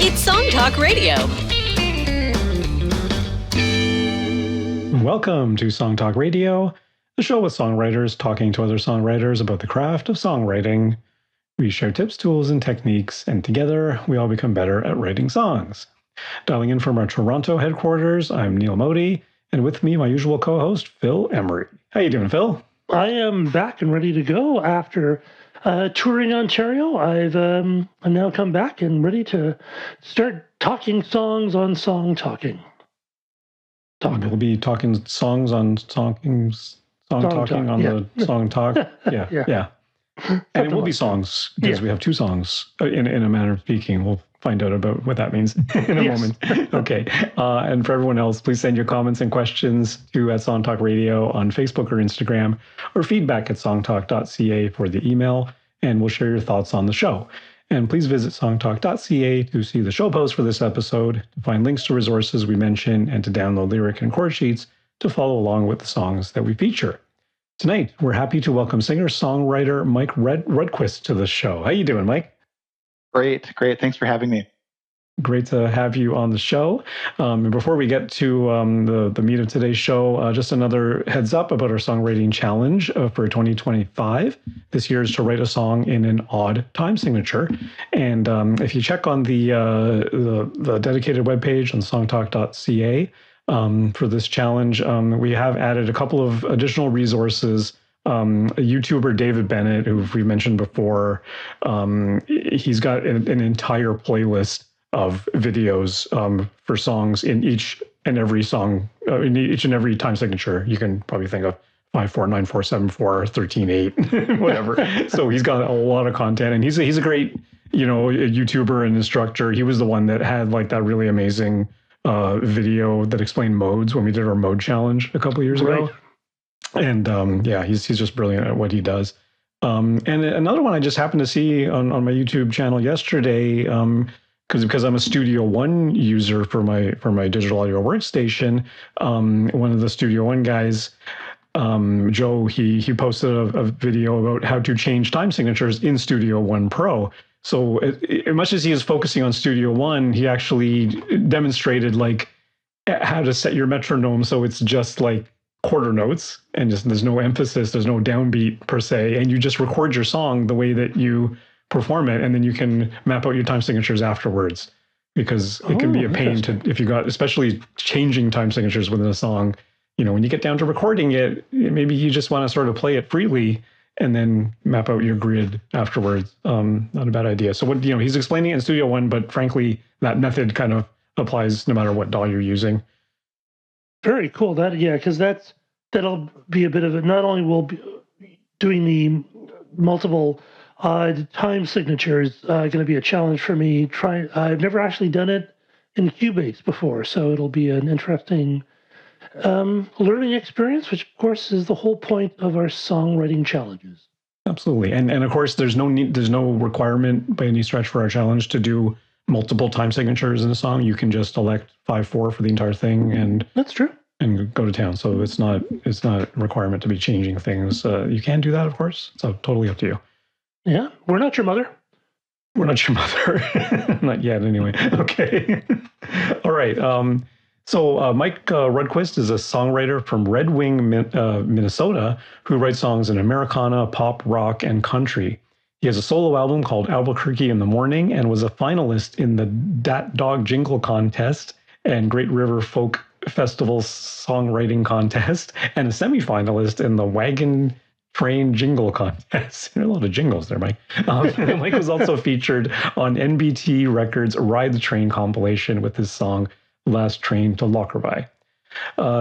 It's Song Talk Radio. Welcome to Song Talk Radio, the show with songwriters talking to other songwriters about the craft of songwriting. We share tips, tools, and techniques, and together we all become better at writing songs. Dialing in from our Toronto headquarters, I'm Neel Modi, and with me, my usual co-host, Phil Emery. How you doing, Phil? I am back and ready to go after touring Ontario. I've now come back and ready to start talking songs on Song Talking. We'll be talking songs on talking, song talking talk, on yeah. the Song Talk. Yeah. And it will be songs because we have two songs in a manner of speaking. We'll find out about what that means in a moment. Okay. And for everyone else, please send your comments and questions to at Song Talk Radio on Facebook or Instagram, or feedback at songtalk.ca for the email, and we'll share your thoughts on the show. And please visit songtalk.ca to see the show post for this episode, to find links to resources we mention, and to download lyric and chord sheets to follow along with the songs that we feature. Tonight, we're happy to welcome singer-songwriter Mike Rudquist to the show. How you doing, Mike? Great. Thanks for having me. Great to have you on the show. And before we get to the meat of today's show, just another heads up about our songwriting challenge for 2025. This year is to write a song in an odd time signature. And if you check on the dedicated webpage on songtalk.ca for this challenge, we have added a couple of additional resources. A YouTuber, David Bennett, who we mentioned before, he's got an entire playlist of videos for songs in each and every song, in each and every time signature. You can probably think of 5/4, 9/4, 7/4, 13/8, whatever. So he's got a lot of content, and he's a great, YouTuber and instructor. He was the one that had like that really amazing video that explained modes when we did our mode challenge a couple of years ago. And he's just brilliant at what he does. And another one I just happened to see on my YouTube channel yesterday, because I'm a Studio One user for my digital audio workstation. One of the Studio One guys, Joe, he posted a video about how to change time signatures in Studio One Pro. So as much as he is focusing on Studio One, he actually demonstrated like how to set your metronome so it's just like quarter notes, and just there's no emphasis, there's no downbeat per se, and you just record your song the way that you perform it, and then you can map out your time signatures afterwards, because it can be a pain to, if you got, especially changing time signatures within a song, when you get down to recording it, maybe you just want to sort of play it freely and then map out your grid afterwards. Not a bad idea. So what, he's explaining it in Studio One, but frankly, that method kind of applies no matter what DAW you're using. Very cool. Because that'll be a bit of it. Not only will be doing the multiple time signatures going to be a challenge for me. I've never actually done it in Cubase before, so it'll be an interesting learning experience, which of course is the whole point of our songwriting challenges. Absolutely, and of course there's no requirement by any stretch for our challenge to do multiple time signatures in a song. You can just elect 5/4 for the entire thing, and that's true, and go to town. So it's not a requirement to be changing things. You can do that, of course. So totally up to you. Yeah, we're not your mother. We're not your mother. Not yet, anyway. Okay. All right. So Mike Rudquist is a songwriter from Red Wing, Minnesota, who writes songs in Americana, pop, rock, and country. He has a solo album called Albuquerque in the Morning, and was a finalist in the Dat Dog Jingle Contest and Great River Folk Festival Songwriting Contest, and a semifinalist in the Wagon Train Jingle Contest. There are a lot of jingles there, Mike. Mike was also featured on NBT Records' Ride the Train compilation with his song Last Train to Lockerbie.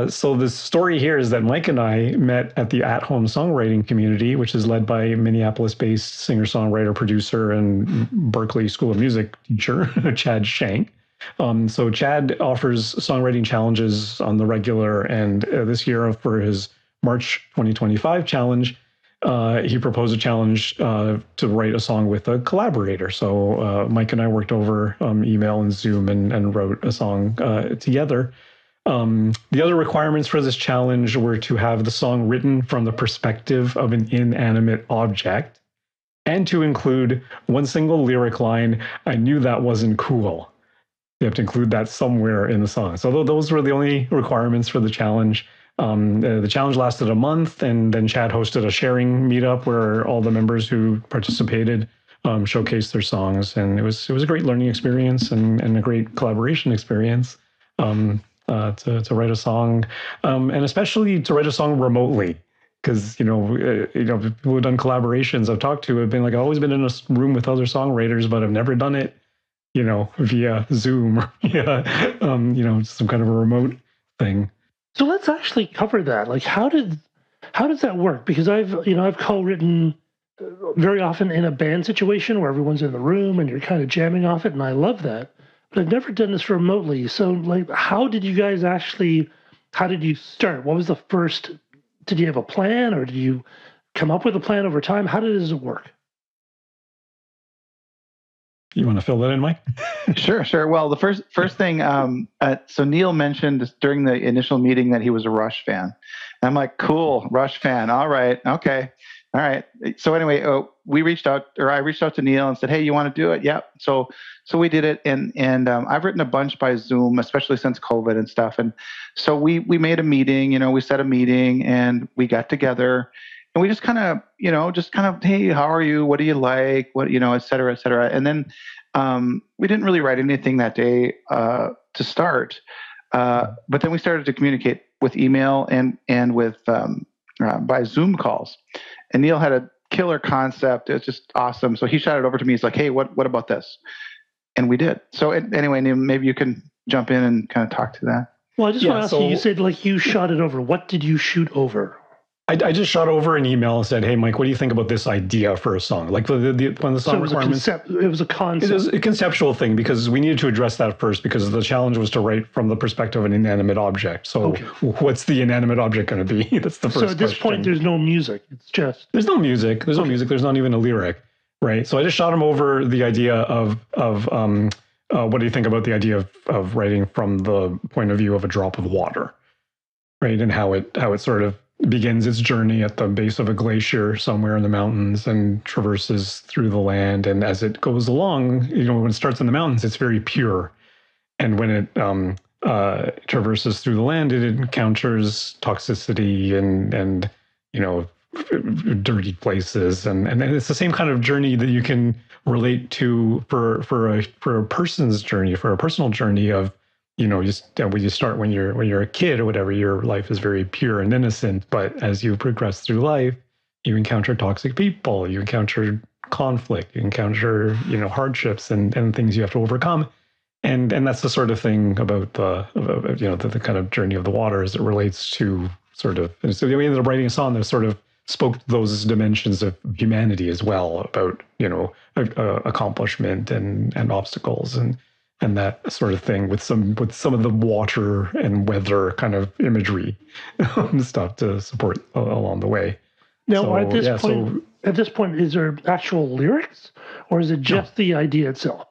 So the story here is that Mike and I met at the at-home songwriting community, which is led by Minneapolis-based singer-songwriter, producer, and Berklee School of Music teacher, Chad Shank. So Chad offers songwriting challenges on the regular, and this year for his March 2025 challenge, he proposed a challenge to write a song with a collaborator. So Mike and I worked over email and Zoom and wrote a song together. The other requirements for this challenge were to have the song written from the perspective of an inanimate object, and to include one single lyric line, "I knew that wasn't cool." you have to include that somewhere in the song. So those were the only requirements for the challenge. The challenge lasted a month, and then Chad hosted a sharing meetup where all the members who participated showcased their songs, and it was a great learning experience and a great collaboration experience to write a song, and especially to write a song remotely. Because people who've done collaborations I've talked to have been like, I've always been in a room with other songwriters, but I've never done it via Zoom or some kind of a remote thing. So let's actually cover that. Like, how does that work? Because I've co-written very often in a band situation where everyone's in the room and you're kind of jamming off it, and I love that. But I've never done this remotely. So, like, how did you start? What was the first? Did you have a plan, or did you come up with a plan over time? How does it work? You want to fill that in, Mike? Sure. Well, the first thing, so Neel mentioned during the initial meeting that he was a Rush fan. And I'm like, cool, Rush fan. All right, okay, all right. So anyway, I reached out to Neel and said, hey, you want to do it? Yep. So we did it, and I've written a bunch by Zoom, especially since COVID and stuff. And so we made a meeting. We set a meeting, and we got together. And we just kind of, hey, how are you? What do you like? What, et cetera, et cetera. And then we didn't really write anything that day to start. But then we started to communicate with email and with by Zoom calls. And Neel had a killer concept. It was just awesome. So he shot it over to me. He's like, hey, what about this? And we did. So anyway, Neel, maybe you can jump in and kind of talk to that. Well, I just want to ask you, you said like you shot it over. What did you shoot over? I just shot over an email and said, hey, Mike, what do you think about this idea for a song? Like when the song requirements. It was a concept. It was a conceptual thing because we needed to address that first because the challenge was to write from the perspective of an inanimate object. So What's the inanimate object going to be? That's the first question. So at this point, there's no music. It's just... There's no music. There's no music. There's not even a lyric, right? So I just shot him over the idea of what do you think about the idea of writing from the point of view of a drop of water, right? And how it sort of begins its journey at the base of a glacier somewhere in the mountains and traverses through the land. And as it goes along, when it starts in the mountains, it's very pure. And when it traverses through the land, it encounters toxicity and dirty places. And it's the same kind of journey that you can relate to for a person's journey, for a personal journey of, when you start when you're a kid or whatever, your life is very pure and innocent. But as you progress through life, you encounter toxic people, you encounter conflict, you encounter hardships and things you have to overcome. And that's the sort of thing about the kind of journey of the water as it relates to sort of. And so we ended up writing a song that sort of spoke to those dimensions of humanity as well, about accomplishment and obstacles and that sort of thing with some of the water and weather kind of imagery stuff to support along the way. Now, so, at this point, is there actual lyrics, or is it just the idea itself?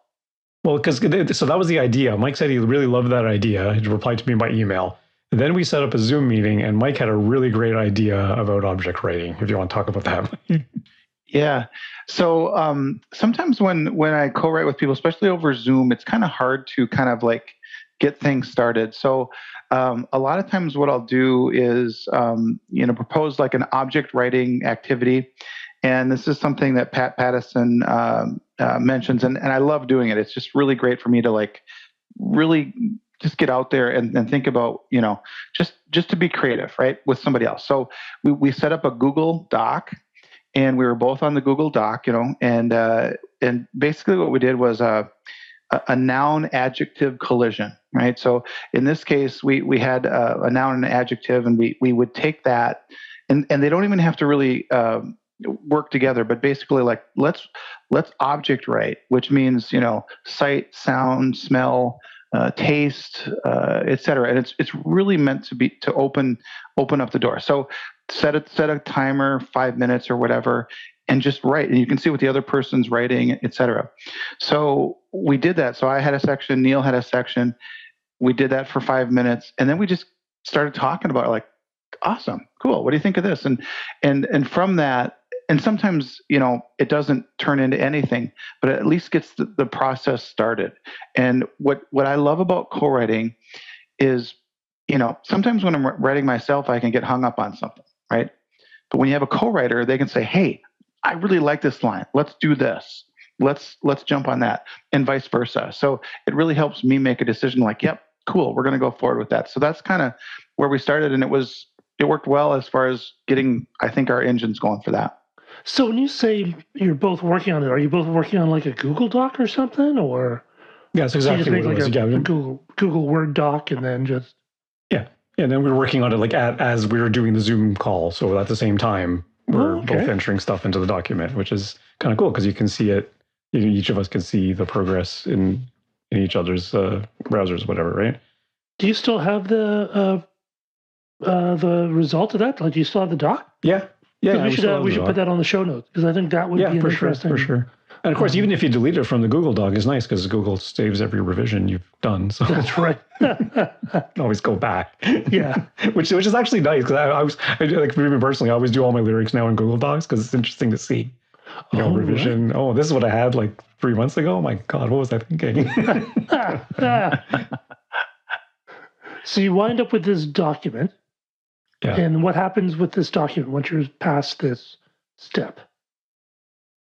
Well, so that was the idea. Mike said he really loved that idea. He replied to me by email. And then we set up a Zoom meeting, and Mike had a really great idea about object writing. If you want to talk about that. Yeah. So sometimes when I co-write with people, especially over Zoom, it's kind of hard to kind of like get things started. So a lot of times what I'll do is, propose like an object writing activity. And this is something that Pat Pattison mentions, and I love doing it. It's just really great for me to like really just get out there and think about, just to be creative, right, with somebody else. So we set up a Google Doc. And we were both on the Google Doc, and basically what we did was a noun adjective collision, right? So in this case, we had a noun and an adjective, and we would take that, and they don't even have to really work together, but basically like let's object write, which means sight, sound, smell, taste, etc. And it's really meant to open up the door. So set a timer, 5 minutes or whatever, and just write. And you can see what the other person's writing, etc. So we did that. So I had a section, Neel had a section. We did that for 5 minutes, and then we just started talking about it, like, awesome, cool. What do you think of this? And from that, and sometimes, it doesn't turn into anything, but it at least gets the process started. And what I love about co-writing is, sometimes when I'm writing myself, I can get hung up on something, right? But when you have a co-writer, they can say, hey, I really like this line. Let's do this. Let's jump on that, and vice versa. So it really helps me make a decision like, yep, cool, we're going to go forward with that. So that's kind of where we started, and it worked well as far as getting, I think, our engines going for that. So when you say you're both working on it, are you both working on like a Google Doc or something, or? Yeah, that's exactly what it was. A Google Word doc, and then just. Yeah. And then we were working on it like as we were doing the Zoom call. So at the same time, we're both entering stuff into the document, which is kind of cool because you can see it. Each of us can see the progress in each other's browsers, whatever, right? Do you still have the result of that? Like, do you still have the doc? Yeah. Yeah. We should put that on the show notes, because I think that would be an interesting. For sure. And of course, even if you delete it from the Google Doc, it's nice because Google saves every revision you've done. So that's right. Always go back. Yeah. which is actually nice, because I like, for me personally, I always do all my lyrics now in Google Docs because it's interesting to see. Revision. Right. Oh, this is what I had like 3 months ago. Oh my God, what was I thinking? So you wind up with this document. Yeah. And what happens with this document once you're past this step?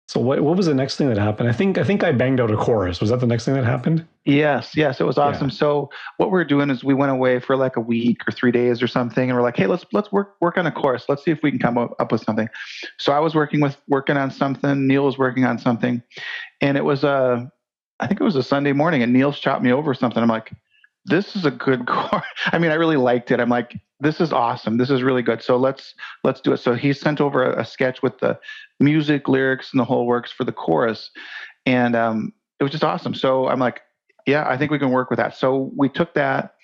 So what was the next thing that happened? I think I banged out a chorus. Was that the next thing that happened? Yes, it was awesome. Yeah. So what we're doing is we went away for like a week or 3 days or something, and we're like, hey, let's work on a chorus. Let's see if we can come up with something. So I was working on something. Neel was working on something, and it was I think it was a Sunday morning, and Neel shot me over something. I'm like, this is a good chorus. I mean, I really liked it. I'm like, this is awesome. This is really good. So let's do it. So he sent over a sketch with the music, lyrics, and the whole works for the chorus. And it was just awesome. So I'm like, yeah, I think we can work with that. So we took that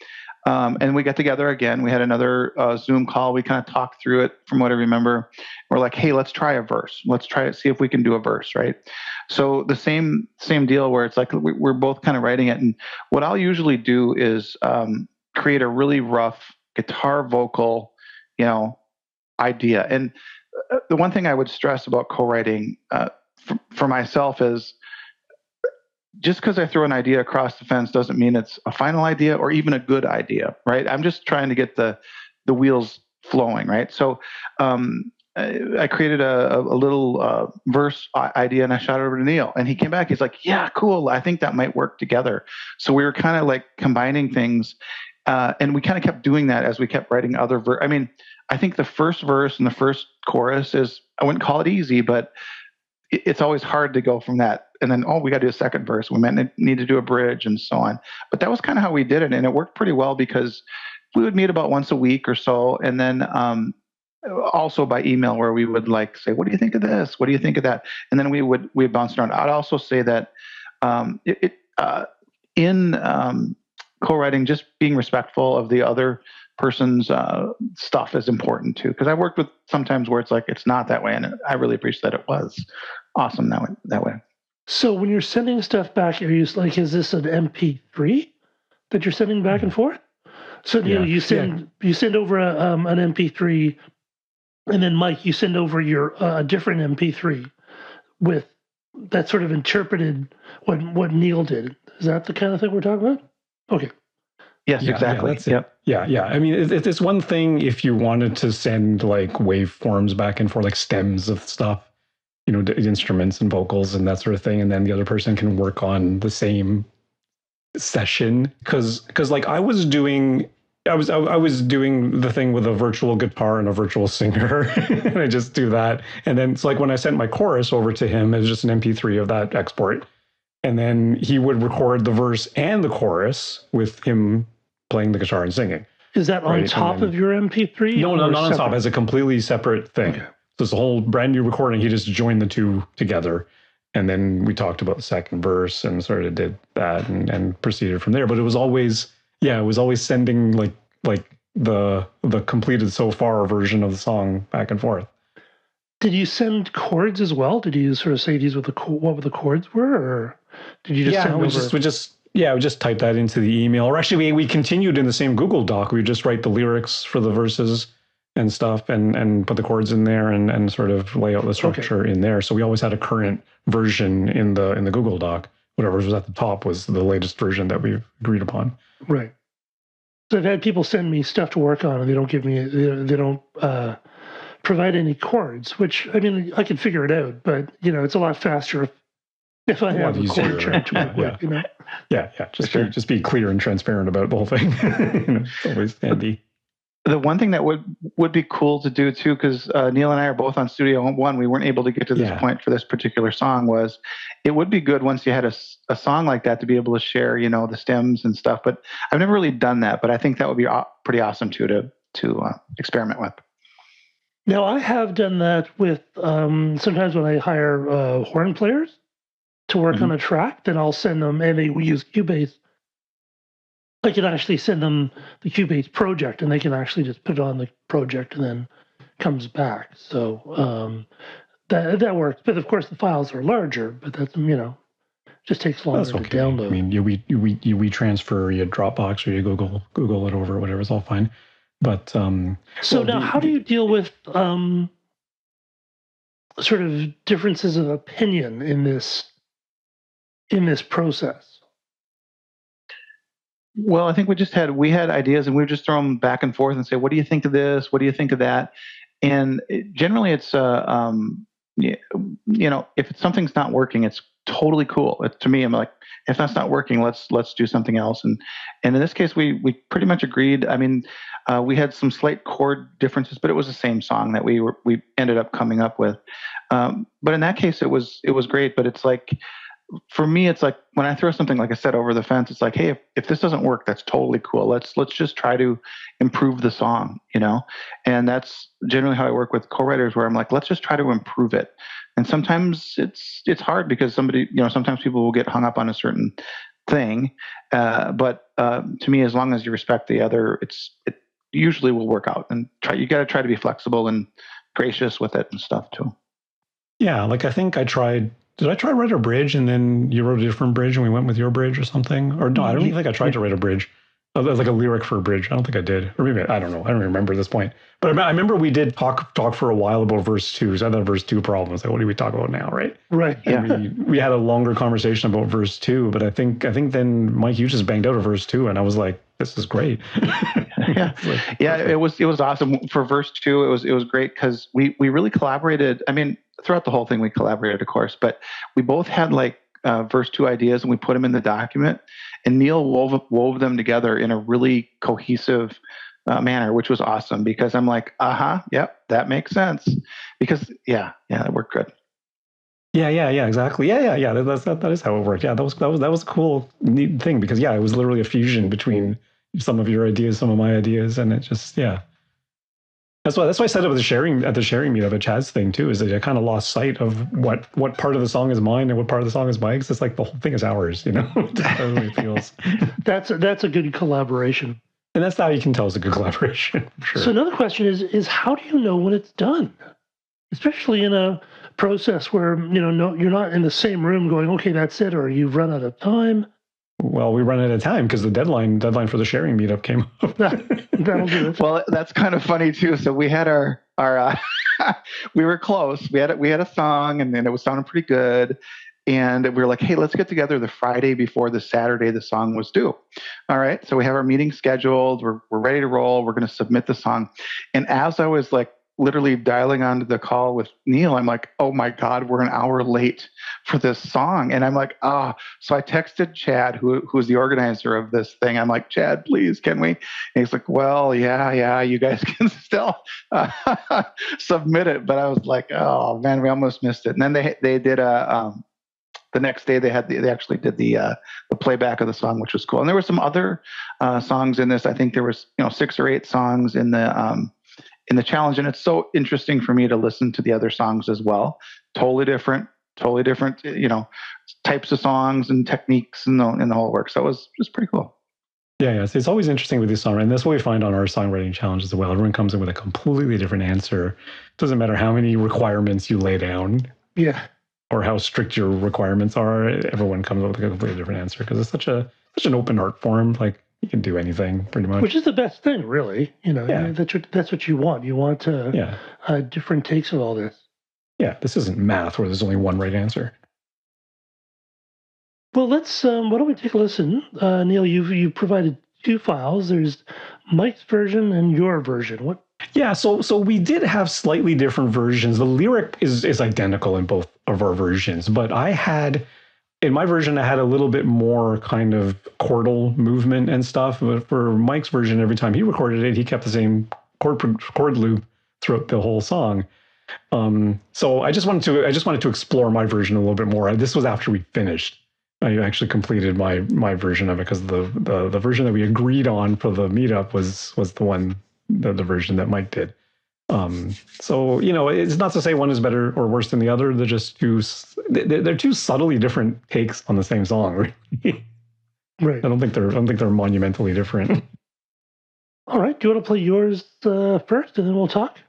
and we got together again. We had another Zoom call. We kind of talked through it from what I remember. We're like, hey, let's try a verse. Let's try to see if we can do a verse, right? So the same deal where it's like we're both kind of writing it. And what I'll usually do is create a really rough guitar vocal, idea. And the one thing I would stress about co-writing for myself is, just because I throw an idea across the fence doesn't mean it's a final idea or even a good idea, right? I'm just trying to get the wheels flowing, right? So I created a little verse idea, and I shot it over to Neel, and he came back. He's like, yeah, cool. I think that might work together. So we were kind of like combining things, and we kind of kept doing that as we kept writing other I mean, I think the first verse and the first chorus is, I wouldn't call it easy, but it's always hard to go from that. And then, we got to do a second verse. We might need to do a bridge and so on. But that was kind of how we did it. And it worked pretty well because we would meet about once a week or so. And then also by email, where we would like say, what do you think of this? What do you think of that? And then we'd bounce around. I'd also say that in co-writing, just being respectful of the other person's stuff is important too. Because I worked with sometimes where it's like, it's not that way. And I really appreciate that it was awesome that way. So when you're sending stuff back, are you like, is this an MP3 that you're sending back and forth? So you send over an MP3, and then Mike, you send over your a different MP3 with that sort of interpreted what Neel did. Is that the kind of thing we're talking about? Okay. Yes, exactly. Yeah, that's it. Yep. Yeah. I mean, it's one thing if you wanted to send like waveforms back and forth, like stems of stuff, instruments and vocals and that sort of thing, and then the other person can work on the same session. Because like I was doing the thing with a virtual guitar and a virtual singer, and I just do that. And then it's like when I sent my chorus over to him, it was just an MP3 of that export, and then he would record the verse and the chorus with him playing the guitar and singing. Is that on top of your MP3? No, not on top. As a completely separate thing. Okay. So it's a whole brand new recording. He just joined the two together. And then we talked about the second verse and sort of did that and proceeded from there. But it was always sending like the completed so far version of the song back and forth. Did you send chords as well? Did you sort of say these what the chords were, or did you just send over? We just typed that into the email. Or actually, we continued in the same Google Doc. We just write the lyrics for the verses and stuff, and put the chords in there and sort of lay out the structure in there. So we always had a current version in the Google Doc. Whatever was at the top was the latest version that we've agreed upon. Right. So I've had people send me stuff to work on, and they don't give me, they don't provide any chords. Which, I mean, I can figure it out, but it's a lot faster if I have a chord chart to work with. Yeah. Just be clear and transparent about the whole thing. It's always handy. The one thing that would be cool to do too, because Neel and I are both on Studio One, we weren't able to get to this point for this particular song, was it would be good once you had a song like that to be able to share, the stems and stuff. But I've never really done that, but I think that would be pretty awesome too to experiment with. Now, I have done that with sometimes when I hire horn players to work on a track, then I'll send them, and they use Cubase. I can actually send them the Cubase project, and they can actually just put it on the project and then comes back. So that works. But of course, the files are larger. But that's just takes longer to download. I mean, you transfer your Dropbox or you Google it over, whatever. It's all fine. But so now, how do you deal with sort of differences of opinion in this process? Well, I think we had ideas, and we would just throw them back and forth and say, "What do you think of this? What do you think of that?" And generally, it's if something's not working, it's totally cool. To me, I'm like, if that's not working, let's do something else. And in this case, we pretty much agreed. I mean, we had some slight chord differences, but it was the same song that we ended up coming up with. But in that case, it was great. But it's like, for me, it's like when I throw something, like I said, over the fence, it's like, hey, if this doesn't work, that's totally cool. Let's just try to improve the song, And that's generally how I work with co-writers, where I'm like, let's just try to improve it. And sometimes it's hard because sometimes people will get hung up on a certain thing. But to me, as long as you respect the other, it usually will work out. And you got to try to be flexible and gracious with it and stuff too. Yeah, like I think I tried. Did I try to write a bridge and then you wrote a different bridge and we went with your bridge or something? Or no, I don't even think I tried to write a bridge. Like a lyric for a bridge. I don't think I did. Or maybe, I don't know. I don't remember at this point. But I remember we did talk for a while about verse 2. So I had that verse 2 problem. It's like, what do we talk about now, right? Right. Yeah. We had a longer conversation about verse 2. But I think then, Mike, you just banged out a verse 2. And I was like, this is great. It was awesome. For verse 2, it was great because we really collaborated. I mean, throughout the whole thing, we collaborated, of course. But we both had verse 2 ideas, and we put them in the document. And Neel wove them together in a really cohesive manner, which was awesome because I'm like, yep, that makes sense. Because it worked good. Yeah, exactly. Yeah. That is how it worked. Yeah, that was a cool, neat thing because it was literally a fusion between some of your ideas, some of my ideas, and it just That's why I said it with the sharing meetup at Chad's thing too, is that I kind of lost sight of what part of the song is mine and what part of the song is Mike's. It's like the whole thing is ours, That's how it feels. That's a good collaboration. And that's how you can tell it's a good collaboration. Sure. So another question is how do you know when it's done? Especially in a process where, you're not in the same room going, okay, that's it, or you've run out of time. Well, we run out of time because the deadline for the sharing meetup came up. That'll do it. Well, that's kind of funny too. So we had our we were close. We had a song, and then it was sounding pretty good. And we were like, hey, let's get together the Friday before the Saturday the song was due. All right. So we have our meeting scheduled. We're ready to roll. We're going to submit the song. And as I was like literally dialing onto the call with Neel, I'm like, oh my God, we're an hour late for this song. And I'm like, so I texted Chad, who's the organizer of this thing. I'm like, Chad, please, can we? And he's like, well, yeah, you guys can still submit it. But I was like, oh man, we almost missed it. And then they did the next day they actually did the playback of the song, which was cool. And there were some other songs in this. I think there was 6 or 8 songs in the challenge, and it's so interesting for me to listen to the other songs as well. Totally different, types of songs and techniques and the whole work. So it was just pretty cool. Yeah. So it's always interesting with this song, and that's what we find on our songwriting challenge as well. Everyone comes in with a completely different answer. It doesn't matter how many requirements you lay down. Yeah. Or how strict your requirements are. Everyone comes up with a completely different answer because it's such an open art form. Like, You can do anything pretty much. Which is the best thing, really. Yeah. That's what you want. You want different takes of all this. Yeah, this isn't math where there's only one right answer. Well, let's. Why don't we take a listen, Neel? You've provided two files. There's Mike's version and your version. What? Yeah, so we did have slightly different versions. The lyric is identical in both of our versions, but in my version, I had a little bit more kind of chordal movement and stuff. But for Mike's version, every time he recorded it, he kept the same chord loop throughout the whole song. So I just wanted to explore my version a little bit more. This was after we finished. I actually completed my version of it because the version that we agreed on for the meetup was the one, the version that Mike did. So it's not to say one is better or worse than the other. They're just they're two subtly different takes on the same song. Really. Right. I don't think they're monumentally different. All right. Do you want to play yours first, and then we'll talk?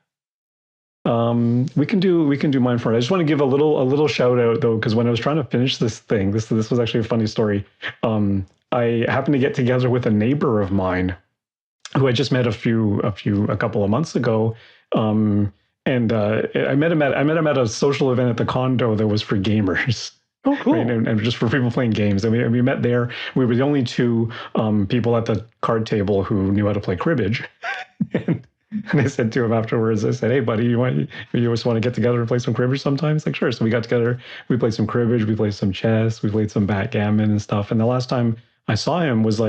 We can do mine first. I just want to give a little shout out though, because when I was trying to finish this thing, this was actually a funny story. I happened to get together with a neighbor of mine who I just met a couple of months ago. I met him at a social event at the condo that was for gamers. Oh, cool. Right? And just for people playing games. And we met there. We were the only two people at the card table who knew how to play cribbage. And I said to him afterwards, I said, "Hey, buddy, you just want to get together and play some cribbage sometime?" He's like, "Sure." So we got together. We played some cribbage. We played some chess. We played some backgammon and stuff. And the last time I saw him was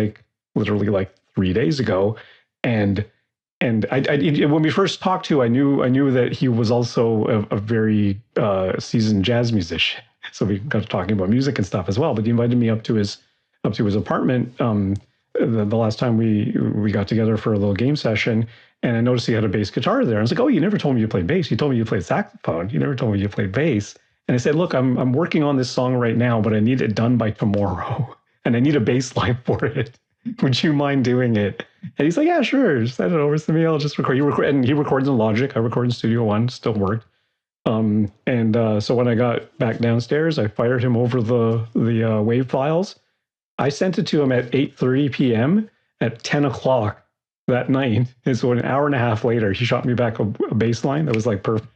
literally 3 days ago. And when we first talked to, I knew that he was also a very seasoned jazz musician. So we got to talking about music and stuff as well. But he invited me up to his apartment the last time we got together for a little game session. And I noticed he had a bass guitar there. I was like, "Oh, you never told me you played bass. You told me you played saxophone. You never told me you played bass." And I said, "Look, I'm working on this song right now, but I need it done by tomorrow, and I need a bass line for it. Would you mind doing it?" And he's like, "Yeah, sure. Just send it over to me. I'll just record." And he records in Logic. I record in Studio One. Still worked. So when I got back downstairs, I fired him over the wave files. I sent it to him at 8:30 p.m. At 10 o'clock that night. And so an hour and a half later, he shot me back a bass line that was perfect.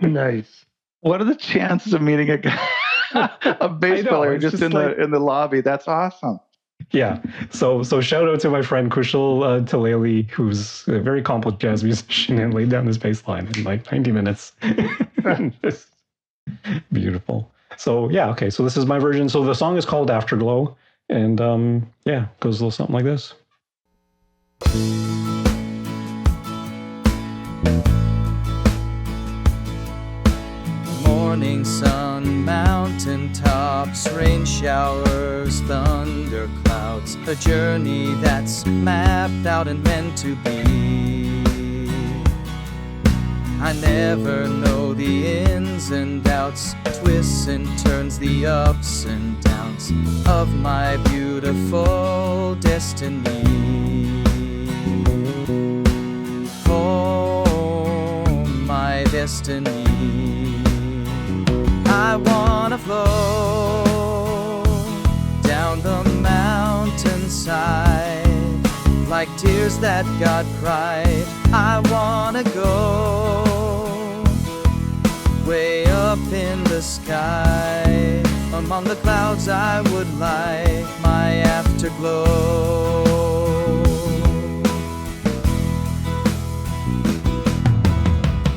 Nice. What are the chances of meeting a guy, a bass player just in the lobby? That's awesome. Yeah. So shout out to my friend Kushal Taleli, who's a very accomplished jazz musician, and laid down this bass line in 90 minutes. Beautiful. So yeah, okay. So this is my version. So the song is called Afterglow, and goes a little something like this. Morning sun, mountain tops, rain showers, thunder clouds, a journey that's mapped out and meant to be. I never know the ins and outs, twists and turns, the ups and downs of my beautiful destiny. Oh, my destiny. I wanna flow down the mountainside like tears that God cried. I wanna go way up in the sky. Among the clouds I would like my afterglow.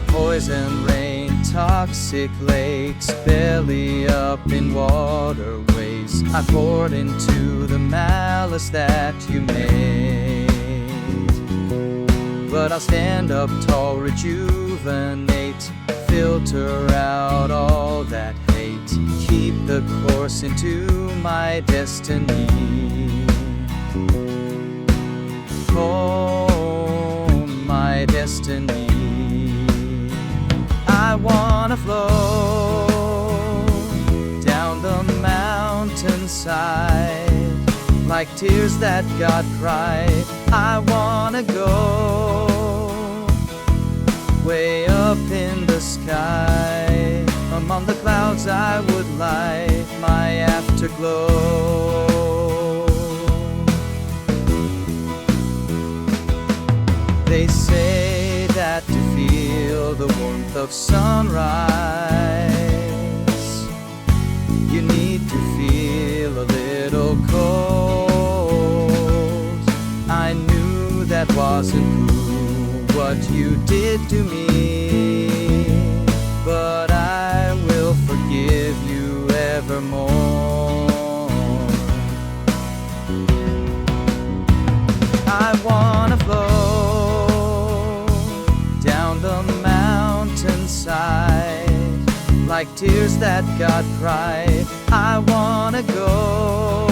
Poison rain, toxic lakes, belly up in waterways. I poured into the malice that you made. But I'll stand up tall, rejuvenate, filter out all that hate, keep the course into my destiny. Oh, my destiny. I wanna flow down the mountainside like tears that God cried. I wanna go way up in the sky. Among the clouds I would like my afterglow. They say that to feel the warmth of sunrise, you need to feel a little cold. I knew that wasn't true, what you did to me, but I will forgive you evermore. I wanna flow down the mountainside like tears that God cried. I wanna go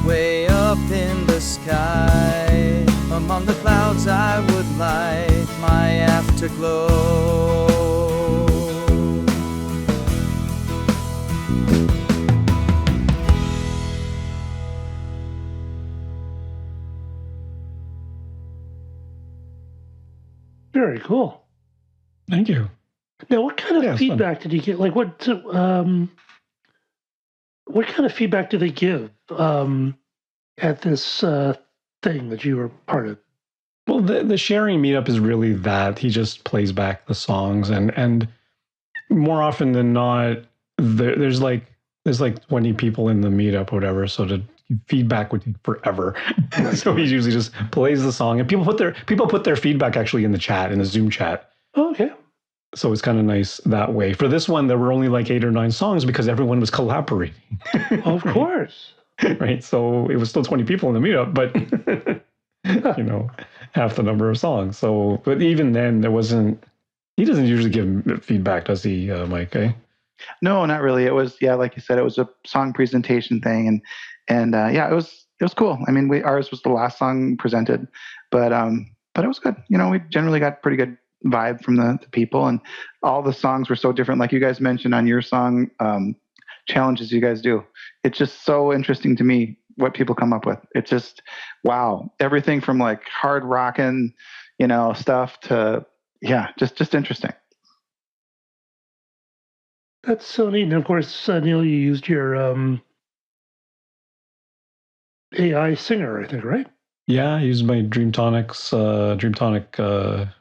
way up in the sky. Among the clouds I would light my afterglow. Very cool. Thank you. Now, what kind of Yeah, it's feedback did you get? Like, what kind of feedback do they give at this thing that you were part of? Well, the sharing meetup is really that he just plays back the songs, and more often than not, there's like 20 people in the meetup or whatever, so to feedback would take forever. So he usually just plays the song, and people put their feedback actually in the chat, in the Zoom chat. Oh, okay. So it's kind of nice that way. For this one, there were only like 8 or 9 songs because everyone was collaborating. Of course. Right. So it was still 20 people in the meetup, but half the number of songs. So, but even then, he doesn't usually give feedback, does he, Mike? Eh? No, not really. It was, like you said, it was a song presentation thing, and it was cool. I mean, ours was the last song presented, but it was good. We generally got pretty good vibe from the people, and all the songs were so different. Like you guys mentioned on your song challenges you guys do. It's just so interesting to me what people come up with. It's just wow, everything from like hard rockin', stuff to just interesting. That's so neat. And of course, Neel, you used your AI singer, I think, right? Yeah, I used my Dreamtonic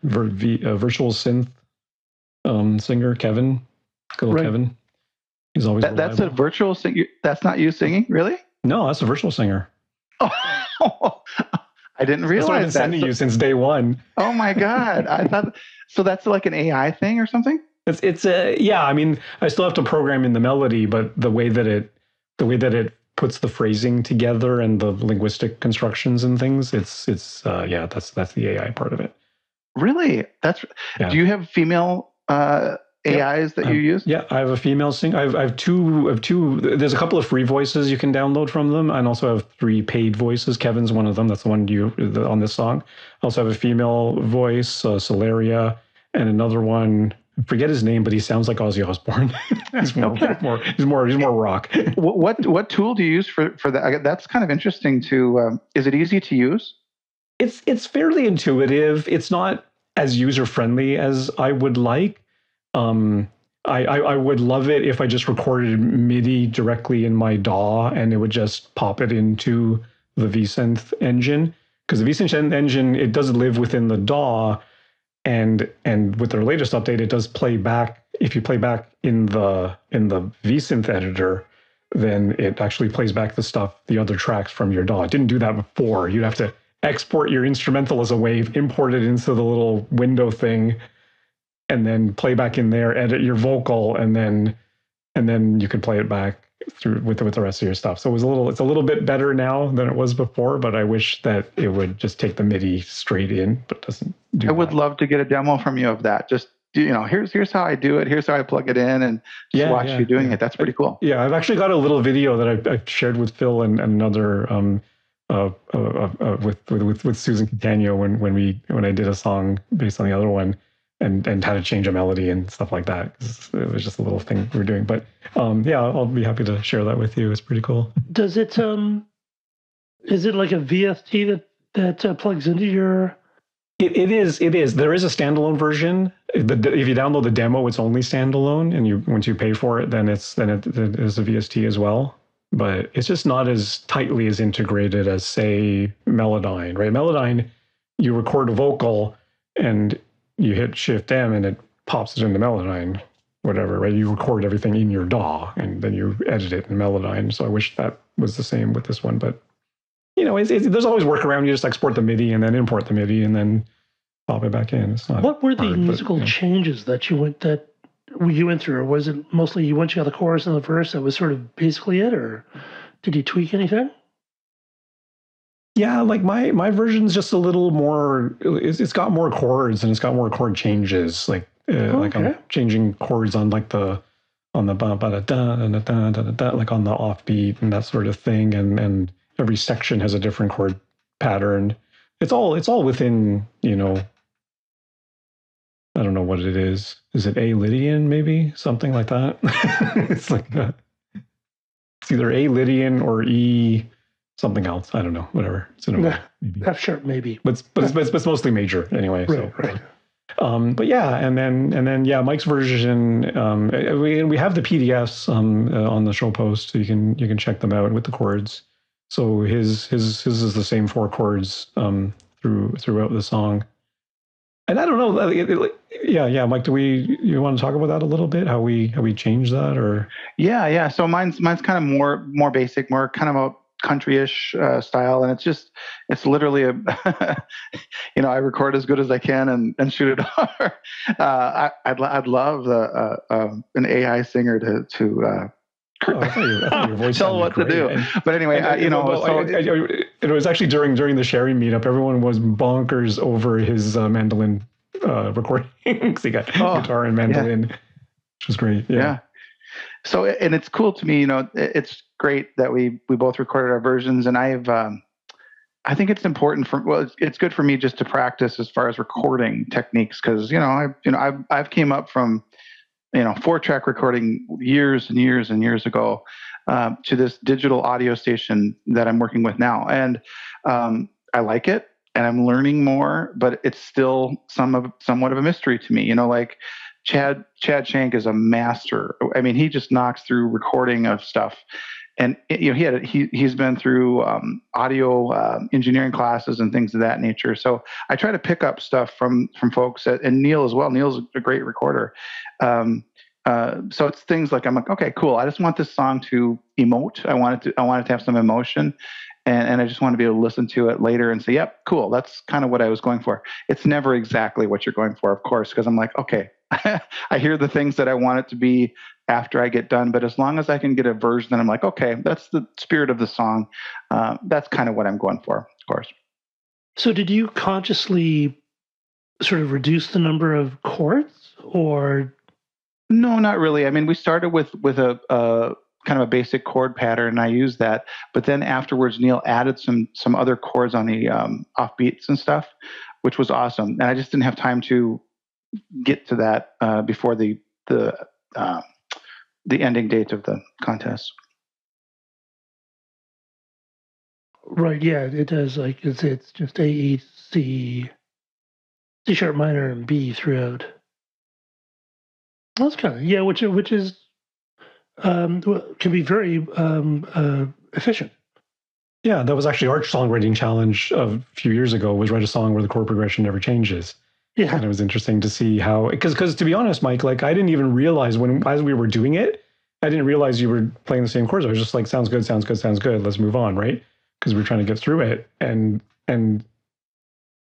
virtual synth singer, Kevin. Good old Right. Kevin. He's always That's a virtual singer. That's not you singing, really? No, that's a virtual singer. Oh, I didn't That's what I've been realize that. sending you since day one. Oh my God! I thought so. That's like an AI thing or something. It's I mean, I still have to program in the melody, but the way that it puts the phrasing together and the linguistic constructions and things, that's the AI part of it. Really? Yeah. Do you have female AIs that you use? Yeah, I have a female singer. I have two. There's a couple of free voices you can download from them. I also have 3 paid voices. Kevin's one of them. That's the one on this song. I also have a female voice, Solaria, and another one. I forget his name, but he sounds like Ozzy Osbourne. He's more rock. What tool do you use for that? That's kind of interesting too. Is it easy to use? It's fairly intuitive. It's not as user friendly as I would like. I would love it if I just recorded MIDI directly in my DAW and it would just pop it into the vSynth engine, because the vSynth engine, it does live within the DAW. And with their latest update, it does play back. If you play back in the vSynth editor, then it actually plays back the other tracks from your DAW. It didn't do that before. You'd have to export your instrumental as a wave, import it into the little window thing, and then play back in there, edit your vocal, and then you can play it back through with the rest of your stuff. So it's a little bit better now than it was before, but I wish that it would just take the MIDI straight in, but doesn't do I would that. love to get a demo from you of that. Just here's how I do it. Here's how I plug it in, and just watch you doing it. That's pretty cool. Yeah, I've actually got a little video that I've shared with Phil and another with Susan Catania when I did a song based on the other one. And how to change a melody and stuff like that. It was just a little thing we were doing. But I'll be happy to share that with you. It's pretty cool. Does it is it like a VST that plugs into your? It is. There is a standalone version. If you download the demo, it's only standalone, and once you pay for it, then it is a VST as well. But it's just not as tightly as integrated as, say, Melodyne. Right? Melodyne you record a vocal and you hit Shift M and it pops it into Melodyne, whatever, right? You record everything in your DAW and then you edit it in Melodyne. So I wish that was the same with this one, but there's always workaround. You just export the MIDI and then import the MIDI and then pop it back in. It's not. What were the hard, musical changes that you went through, or was it mostly once you got the chorus and the verse that was sort of basically it, or did you tweak anything? Yeah, like my version's just a little more. It's got more chords and it's got more chord changes. Like I'm changing chords on like the ba da da da da da da, like on the offbeat and that sort of thing, and every section has a different chord pattern. It's all within, I don't know what it is. Is it A Lydian, maybe? Something like that. It's like it's either A Lydian or E something else. I don't know. Whatever. It's in a maybe. F sharp, maybe. But it's mostly major anyway. Right. But yeah, and then Mike's version. We have the PDFs on the show post, so you can check them out with the chords. So his is the same 4 chords throughout the song. And I don't know. Mike, you want to talk about that a little bit? How we change that, or? Yeah. So mine's kind of more basic, more kind of a country-ish style, and it's literally I record as good as I can and shoot it over. I'd love an AI singer to I thought your voice tell what great. to do. But anyway, it was actually during the sharing meetup, everyone was bonkers over his mandolin recording because he got guitar and mandolin, which was great. Yeah. So, and it's cool to me, it's great that we both recorded our versions, and I think it's important it's good for me just to practice as far as recording techniques, because I've came up from 4-track recording years and years and years ago to this digital audio station that I'm working with now, and I like it, and I'm learning more, but it's still somewhat of a mystery to me. Like Chad Shank is a master. I mean, he just knocks through recording of stuff. And he's been through audio engineering classes and things of that nature. So I try to pick up stuff from folks and Neel as well. Neel's a great recorder. So it's things like, I'm like, okay, cool. I just want this song to emote. I want it to have some emotion, and I just want to be able to listen to it later and say, yep, cool. That's kind of what I was going for. It's never exactly what you're going for, of course, because I'm like, okay, I hear the things that I want it to be after I get done, but as long as I can get a version that I'm like, okay, that's the spirit of the song, that's kind of what I'm going for, of course. So did you consciously sort of reduce the number of chords, or? No, not really. I mean, we started with a kind of a basic chord pattern, and I used that, but then afterwards Neel added some other chords on the offbeats and stuff, which was awesome. And I just didn't have time to get to that before the ending date of the contest. Right. Yeah, it does. Like it's just A, E, C sharp minor, and B throughout. That's kind of which is can be very efficient. Yeah, that was actually our songwriting challenge a few years ago. Was write a song where the chord progression never changes. Yeah, and it was interesting to see how, because to be honest, Mike, like I didn't even realize as we were doing it, I didn't realize you were playing the same chords. I was just like, sounds good. Let's move on, right? Because we're trying to get through it, and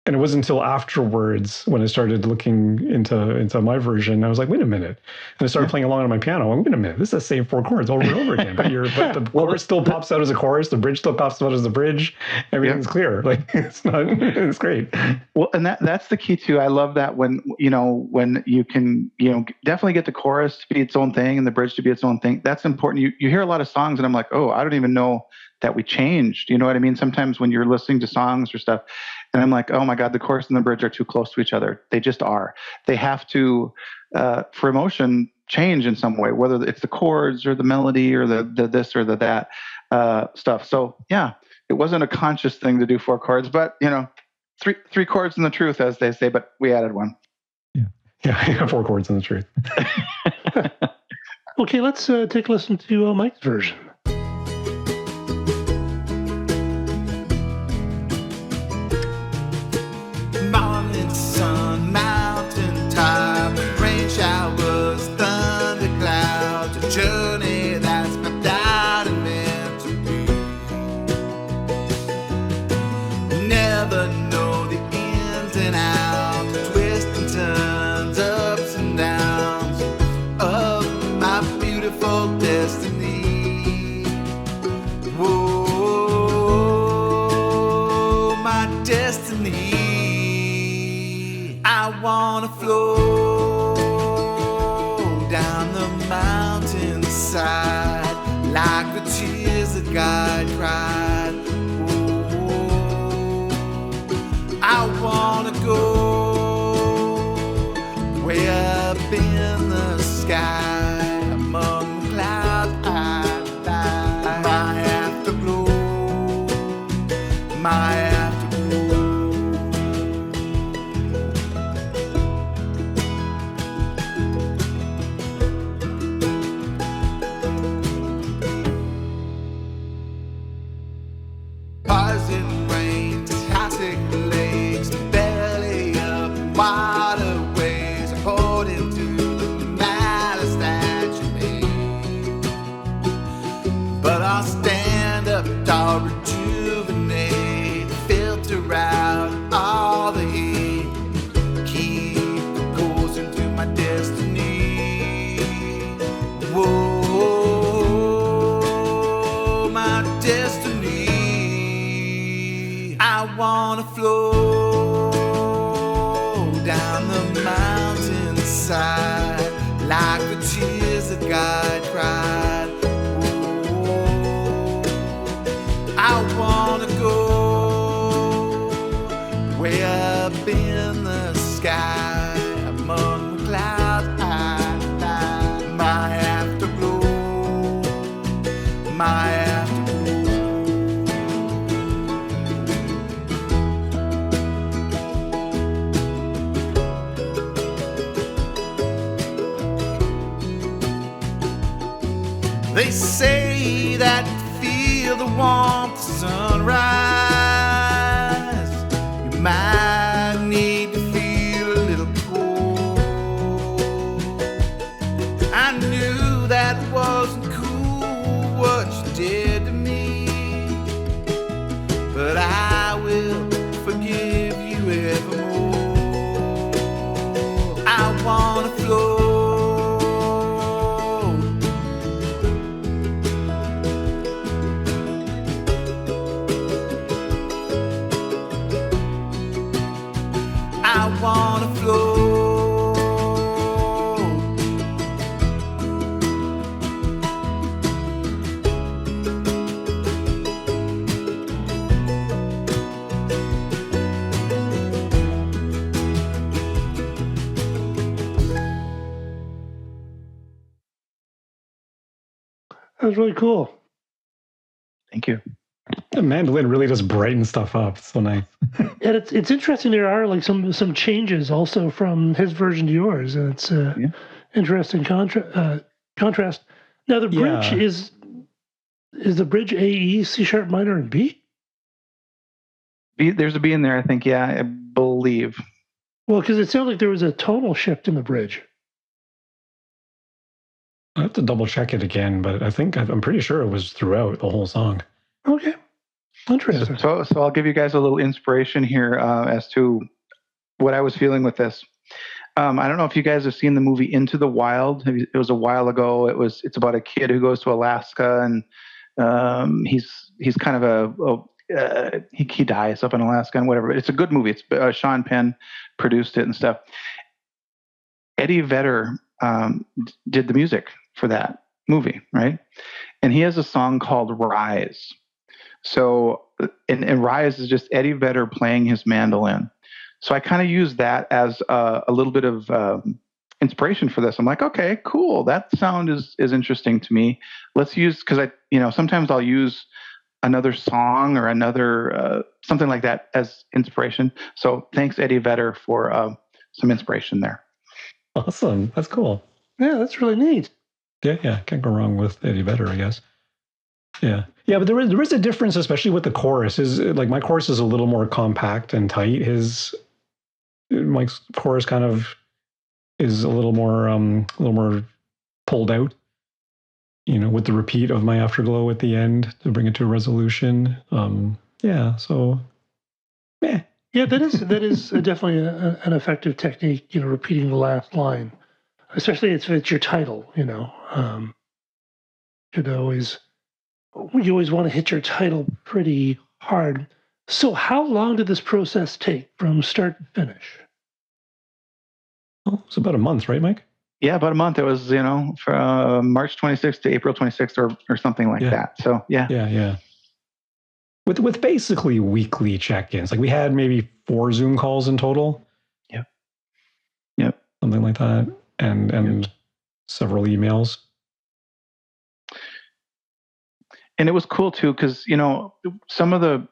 it wasn't until afterwards when I started looking into my version, I was like, wait a minute, and I started playing along on my piano. Wait a minute, this is the same 4 chords over and over again, but the chorus still pops out as a chorus, the bridge still pops out as the bridge. Everything's clear. Like it's great. Well, and that's the key too. I love that when you can definitely get the chorus to be its own thing and the bridge to be its own thing. That's important. You hear a lot of songs and I'm like, oh, I don't even know that we changed. You know what I mean? Sometimes when you're listening to songs or stuff, and I'm like, oh my God, the chorus and the bridge are too close to each other. They just are. They have to, for emotion, change in some way, whether it's the chords or the melody or the this or the that stuff. So yeah, it wasn't a conscious thing to do 4 chords, but three chords in the truth, as they say, but we added one. Yeah, 4 chords in the truth. Okay, let's take a listen to Mike's version. wanna flow down the mountainside like the tears that God cried. Oh, I wanna go way up in the sky among the clouds. My afterglow, my afterglow. Buzzing rain, toxic lakes, belly up, waterways, according to the malice that you made. But I'll stand up tall, rejuvenate, filter out all the hate, keep the goals into my destiny. Whoa, my destiny. I wanna flow down the mountainside like the tears that God cried. Oh, I wanna go way up in the sky among the clouds. My afterglow, my afterglow. They say that you feel the warmth of sunrise. You might need to feel a little cold. I knew that wasn't cool what you did to me, but I will forgive you evermore. I wanna flow I wanna flow. That was really cool. Thank you. The mandolin really does brighten stuff up. It's so nice. And it's interesting. There are like some changes also from his version to yours, and it's interesting contrast. Now the bridge is the bridge A, E, C sharp minor, and B. There's a B in there, I think. Yeah, I believe. Well, because it sounded like there was a tonal shift in the bridge. I have to double check it again, but I'm pretty sure it was throughout the whole song. Okay, interesting. So I'll give you guys a little inspiration here as to what I was feeling with this. I don't know if you guys have seen the movie Into the Wild. It was a while ago. It's about a kid who goes to Alaska, and he's kind of he dies up in Alaska and whatever. But it's a good movie. It's Sean Penn produced it and stuff. Eddie Vedder did the music for that movie, right? And he has a song called Rise. So, and Rise is just Eddie Vedder playing his mandolin. So I kind of use that as a little bit of inspiration for this. I'm like, okay, cool. That sound is interesting to me. Let's use, because sometimes I'll use another song or another something like that as inspiration. So thanks, Eddie Vedder, for some inspiration there. Awesome. That's cool. Yeah, that's really neat. Yeah. Can't go wrong with Eddie Vedder, I guess. Yeah, but there is a difference, especially with the chorus. Is like my chorus is a little more compact and tight. Mike's chorus kind of is a little more pulled out. With the repeat of my afterglow at the end to bring it to a resolution. So. Yeah, that is definitely an effective technique. Repeating the last line, especially if it's your title. You always want to hit your title pretty hard. So, how long did this process take from start to finish? Oh, it's about a month, right, Mike? Yeah, about a month. It was, from March 26th to April 26th or something like that. So yeah. Yeah. With basically weekly check-ins. Like we had maybe 4 Zoom calls in total. Yep. Something like that. And several emails. And it was cool too, because, some of the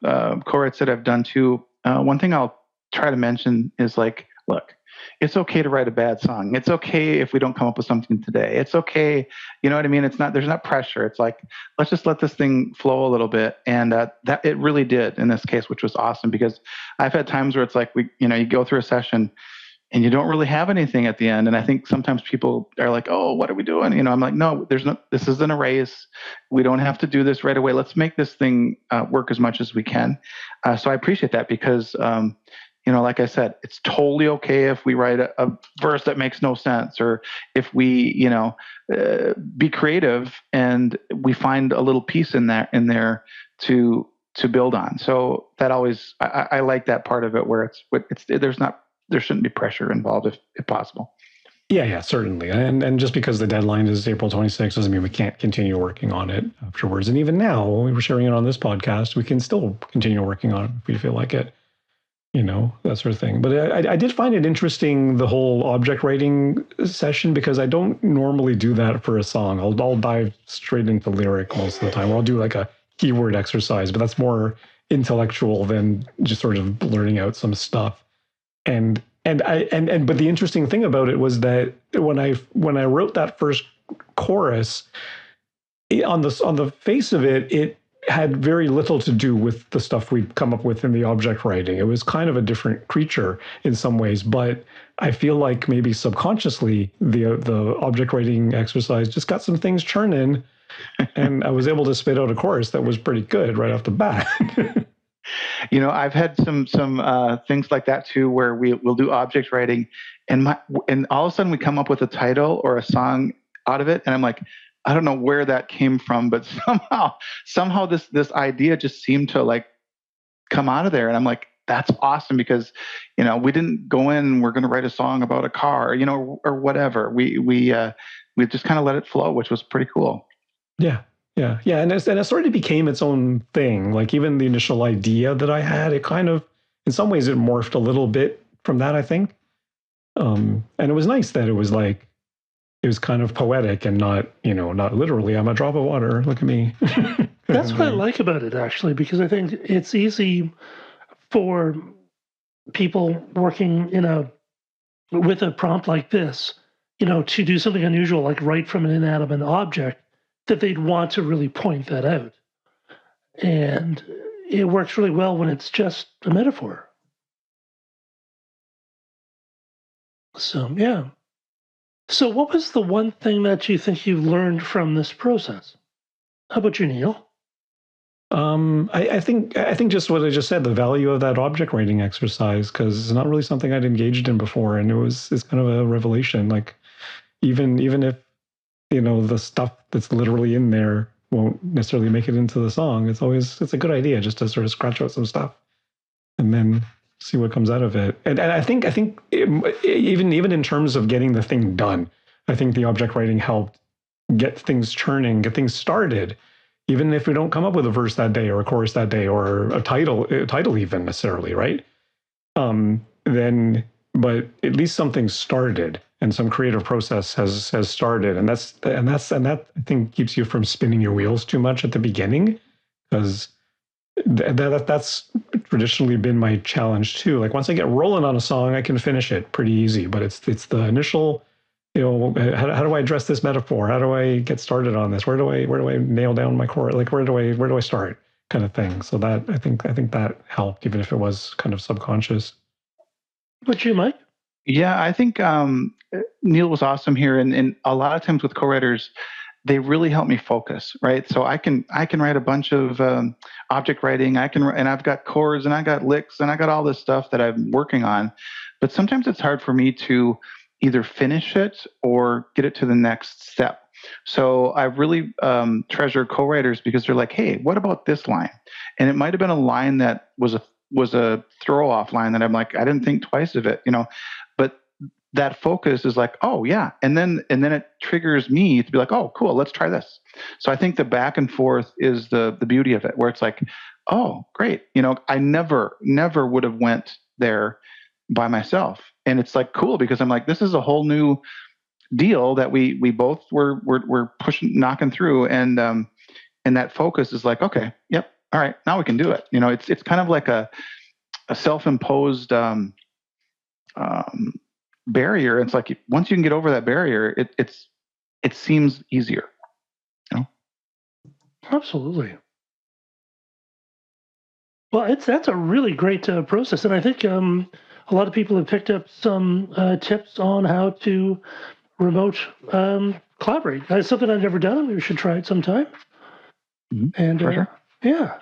co-writes that I've done too, one thing I'll try to mention is like, look, it's okay to write a bad song. It's okay if we don't come up with something today. It's okay. You know what I mean? There's not pressure. It's like, let's just let this thing flow a little bit. And that it really did in this case, which was awesome, because I've had times where it's like, you go through a session and you don't really have anything at the end. And I think sometimes people are like, oh, what are we doing? I'm like, no, this isn't a race. We don't have to do this right away. Let's make this thing work as much as we can. So I appreciate that, because, like I said, it's totally okay if we write a verse that makes no sense, or if we, be creative and we find a little piece in there to build on. So that always, I like that part of it, where there shouldn't be pressure involved if possible. Yeah, certainly. And just because the deadline is April 26th doesn't mean we can't continue working on it afterwards. And even now, when we were sharing it on this podcast, we can still continue working on it if we feel like it, that sort of thing. But I did find it interesting, the whole object writing session, because I don't normally do that for a song. I'll dive straight into lyric most of the time, or I'll do like a keyword exercise, but that's more intellectual than just sort of blurting out some stuff. But the interesting thing about it was that when I wrote that first chorus, on the face of it, it had very little to do with the stuff we'd come up with in the object writing. It was kind of a different creature in some ways, but I feel like maybe subconsciously the object writing exercise just got some things churning, and I was able to spit out a chorus that was pretty good right off the bat. I've had some things like that too, where we'll do object writing, and all of a sudden we come up with a title or a song out of it, and I'm like, I don't know where that came from, but somehow this idea just seemed to like come out of there, and I'm like, that's awesome, because we didn't go in, we're going to write a song about a car, or whatever. We just kind of let it flow, which was pretty cool. Yeah, and it sort of became its own thing. Like even the initial idea that I had, it kind of, in some ways, it morphed a little bit from that, I think. And it was nice that it was kind of poetic and not literally, I'm a drop of water, look at me. That's what I like about it, actually, because I think it's easy for people working with a prompt like this, to do something unusual, like write from an inanimate object, that they'd want to really point that out. And it works really well when it's just a metaphor. So, yeah. So what was the one thing that you think you've learned from this process? How about you, Neel? I think just what I just said, the value of that object writing exercise, because it's not really something I'd engaged in before, and it's kind of a revelation. Like even if the stuff that's literally in there won't necessarily make it into the song, it's a good idea just to sort of scratch out some stuff and then see what comes out of it. And I think even in terms of getting the thing done, I think the object writing helped get things churning, get things started. Even if we don't come up with a verse that day or a chorus that day or a title even necessarily, right? But at least something started and some creative process has started, and that I think keeps you from spinning your wheels too much at the beginning, because that's traditionally been my challenge too. Like once I get rolling on a song, I can finish it pretty easy, but it's the initial, how do I address this metaphor? How do I get started on this? Where do I nail down my chord? Like where do I start? Kind of thing. So that I think that helped, even if it was kind of subconscious. What you, Mike? Yeah, I think Neel was awesome here, and a lot of times with co-writers, they really help me focus, right? So I can write a bunch of object writing. And I've got chords and I got licks and I got all this stuff that I'm working on, but sometimes it's hard for me to either finish it or get it to the next step. So I really treasure co-writers, because they're like, hey, what about this line? And it might have been a line that was a throw-off line that I'm like, I didn't think twice of it, but that focus is like, oh yeah, and then it triggers me to be like, oh cool, let's try this. So I think the back and forth is the beauty of it, where it's like, oh great, I never would have went there by myself, and it's like cool because I'm like, this is a whole new deal that we both were pushing, knocking through, and that focus is like, okay, yep, all right, now we can do it. It's kind of like a self-imposed barrier. It's like once you can get over that barrier, it seems easier. Absolutely. Well, that's a really great process, and I think a lot of people have picked up some tips on how to remote collaborate. It's something I've never done. We should try it sometime. Mm-hmm. And For sure. Yeah,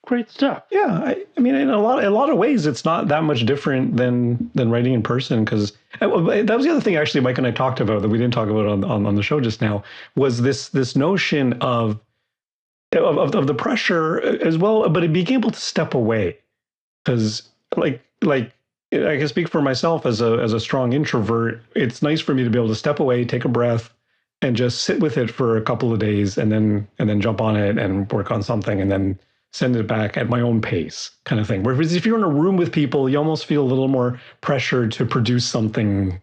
great stuff. Yeah, I mean, in a lot of ways, it's not that much different than writing in person, because that was the other thing actually Mike and I talked about that we didn't talk about on the show just now, was this notion of the pressure as well, but being able to step away, because like I can speak for myself as a strong introvert. It's nice for me to be able to step away, take a breath, and just sit with it for a couple of days, and then jump on it and work on something, and then send it back at my own pace, kind of thing. Whereas if you're in a room with people, you almost feel a little more pressure to produce something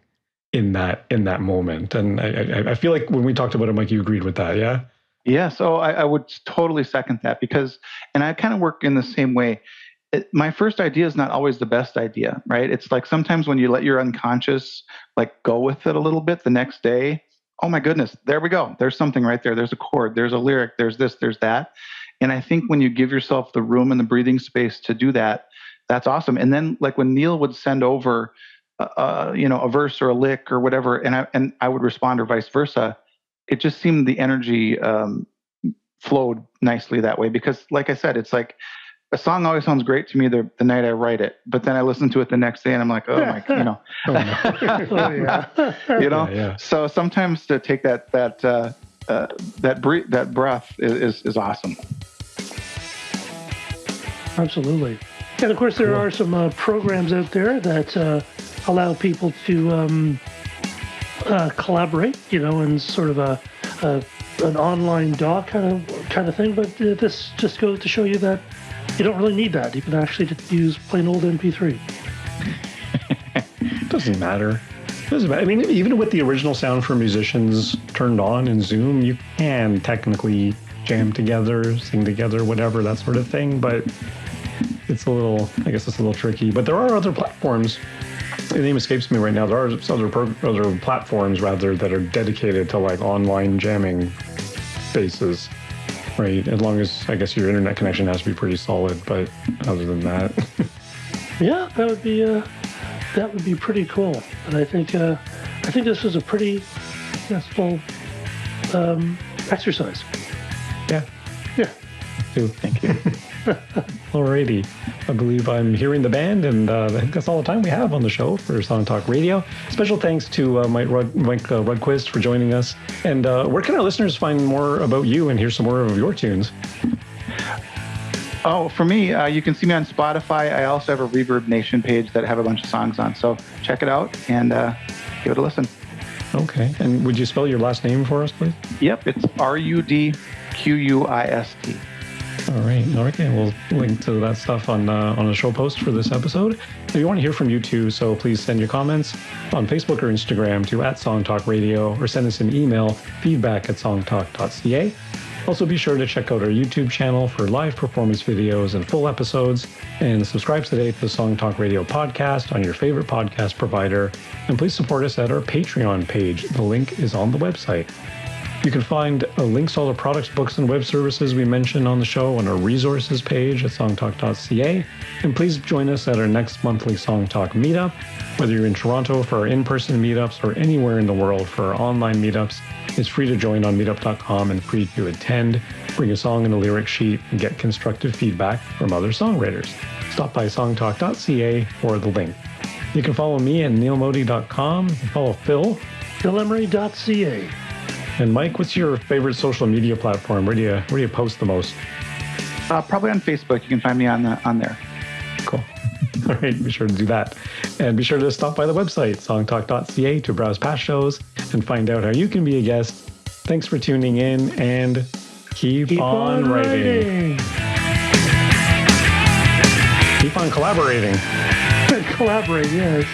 in that moment. And I feel like when we talked about it, Mike, you agreed with that, yeah? Yeah, so I would totally second that, because, and I kind of work in the same way. My first idea is not always the best idea, right? It's like sometimes when you let your unconscious like go with it a little bit, the next day, oh my goodness, there we go. There's something right there. There's a chord, there's a lyric, there's this, there's that. And I think when you give yourself the room and the breathing space to do that, that's awesome. And then like when Neel would send over, a verse or a lick or whatever, and I would respond, or vice versa, it just seemed the energy flowed nicely that way. Because like I said, it's like a song always sounds great to me the night I write it, but then I listen to it the next day and I'm like, oh my, Yeah. So sometimes to take that breath is awesome. Absolutely. And of course, there are some programs out there that allow people to collaborate, in sort of an online doc kind of thing. But this just goes to show you that you don't really need that. You can actually just use plain old MP3. Doesn't matter. I mean, even with the original sound for musicians turned on in Zoom, you can technically jam together, sing together, whatever, that sort of thing. But it's a little tricky. But there are other platforms. The name escapes me right now. There are other platforms rather that are dedicated to like online jamming spaces, right? As long as I guess your internet connection has to be pretty solid. But other than that, yeah, that would be pretty cool. And I think this was a pretty successful exercise. Yeah. Thank you. Alrighty. I believe I'm hearing the band, and I think that's all the time we have on the show for Song Talk Radio. Special thanks to Mike Rudquist for joining us. And where can our listeners find more about you and hear some more of your tunes? Oh, for me, you can see me on Spotify. I also have a Reverb Nation page that I have a bunch of songs on. So check it out and give it a listen. Okay. And would you spell your last name for us, please? Yep, it's Rudquist. All right. And we'll link to that stuff on a show post for this episode. If you want to hear from you too, so please send your comments on Facebook or Instagram to @SongTalkRadio, or send us an email, feedback@songtalk.ca. Also, be sure to check out our YouTube channel for live performance videos and full episodes, and subscribe today to the Song Talk Radio podcast on your favorite podcast provider. And please support us at our Patreon page. The link is on the website. You can find links to all the products, books, and web services we mentioned on the show on our resources page at songtalk.ca. And please join us at our next monthly Song Talk meetup. Whether you're in Toronto for our in-person meetups or anywhere in the world for our online meetups, it's free to join on meetup.com and free to attend. Bring a song and a lyric sheet and get constructive feedback from other songwriters. Stop by songtalk.ca for the link. You can follow me at neilmodi.com. You can follow Phil. PhilEmery.ca. And Mike, what's your favorite social media platform? Where do you post the most? Probably on Facebook. You can find me on there. Cool. All right, be sure to do that. And be sure to stop by the website, songtalk.ca, to browse past shows and find out how you can be a guest. Thanks for tuning in, and keep on writing. Keep on collaborating. Collaborate, yes.